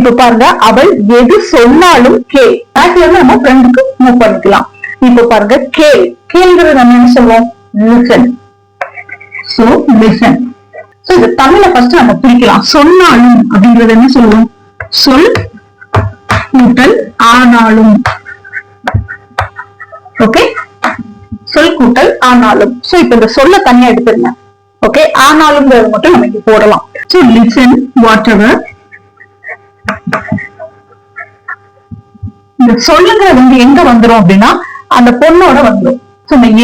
இப்ப பாருங்க அவள் எது சொன்னாலும் கேள். நம்ம ஃப்ரெண்டுக்கு மூவ் பண்ணிக்கலாம். இப்ப பாருங்க கேள். கேள்ங்கிறது நம்ம என்ன சொல்லுவோம்? லிசன். So listen. சோ இது தமிழ ஃபர்ஸ்ட் நம்ம பிரிக்கலாம். சொன்னாலும் அப்படிங்கறது என்ன சொல்லுவோம்? சொல் கூட்டல் ஆனாலும். ஓகே, சொல் கூட்டல் ஆனாலும். சோ இப்ப இந்த சொல்ல தனியா எடுத்துருங்க. ஓகே, ஆனாலும் மட்டும் நமக்கு போடலாம். So listen what ever. இந்த சொல்லுங்கிறது வந்து எங்க வந்துரும் அப்படின்னா அந்த பொண்ணோட வந்துடும்.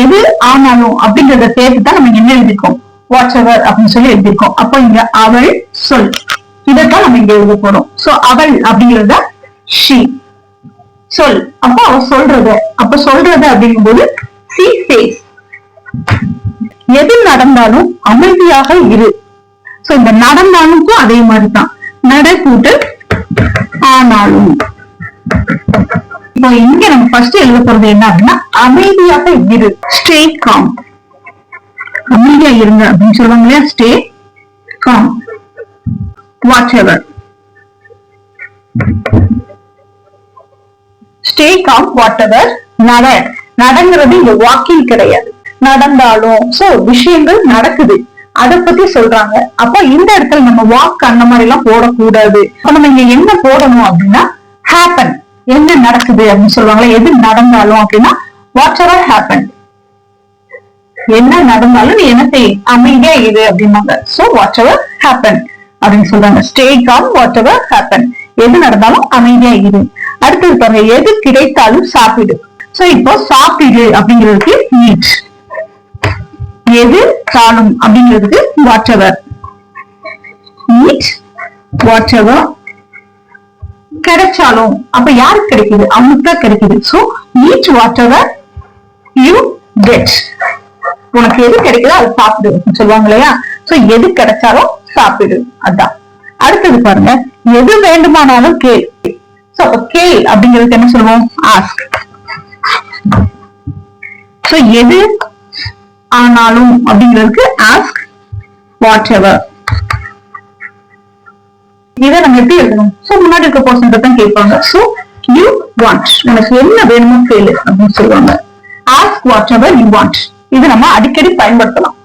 எது ஆனாலும் அப்படிங்கறத சேர்த்துதான் நம்ம என்ன எழுதிருக்கோம்? வாட் எவர் அப்படின்னு சொல்லி எழுதிருக்கோம். அப்போ இங்க அவள் சொல், இதைத்தான் நம்ம இங்க எழுத போறோம். சோ அவள் அப்படிங்கறத she. சொல், அப்போ அவ சொல்றது. அப்ப சொல்றது அப்படிங்கும் போது she says. எது நடந்தாலும் அமைதியாக இரு. சோ இந்த நடந்தாலும்க்கும் அதே மாதிரிதான். நட கூட்டல் ஆனாலும். இப்போ இங்க நம்ம ஃபர்ஸ்ட் எழுத போறது என்ன அப்படின்னா அமைதியாக இரு. Stay calm. அமைதியா இருங்க அப்படின்னு சொல்லுவாங்க இல்லையா? Stay calm. Whatever. Stay calm whatever. நட. நடங்கிறது இங்க வாக்கிங் கிடையாது. நடந்தாலும் சோ விஷயங்கள் நடக்குது, அதை பத்தி சொல்றாங்க. அப்ப இந்த இடத்துல நம்ம வாக் அந்த மாதிரி எல்லாம் போடக்கூடாது. அப்ப நம்ம இங்க என்ன போடணும் அப்படின்னா ஹேப்பன். என்ன நடக்குது அப்படின்னு சொல்லுவாங்களே, எது நடந்தாலும் அப்படின்னா வாட் எவர் ஹேப்பன். என்ன நடந்தாலும் நீ என்ன செய்? அமைதியா இரு அப்படின்னாங்க. சோ வாட் எவர் ஹேப்பன் அப்படின்னு சொல்றாங்க. Stay calm what ever happen. எது நடந்தாலும் அமைதியா இரு. அடுத்தது பாருங்க, எது கிடைத்தாலும் சாப்பிடு. சோ இப்போ சாப்பிடு அப்படிங்கிறதுக்கு ஈட். எது காணும் அப்படிங்கிறதுக்கு what ever. Eat what ever. கிடைச்சாலும் அப்ப யாருக்கு கிடைக்குது? அவனுக்கு தான் கிடைக்குது. So eat what ever you get. உனக்கு எது கிடைக்குதோ அது சாப்பிடு சொல்லுவாங்க இல்லையா? சோ எது கிடைச்சாலும் சாப்பிடு, அதான். அடுத்தது பாருங்க, எது வேண்டுமானாலும் கேள். சோ அப்ப கேள் அப்படிங்கிறதுக்கு என்ன சொல்லுவோம்? ஆஸ்க். சோ எது ஆனாலும் அப்படிங்கிறதுக்கு ஆஸ்க் வாட் எவர். இதை நம்ம எப்படி எழுதணும்? சோ முன்னாடி இருக்க பர்சன் தான் கேட்பாங்க. So you want. உனக்கு என்ன வேணுமோ கேளு அப்படின்னு சொல்லுவாங்க. Ask what ever you want. இது நம்ம அடிக்கடி பயன்படுத்தலாம்.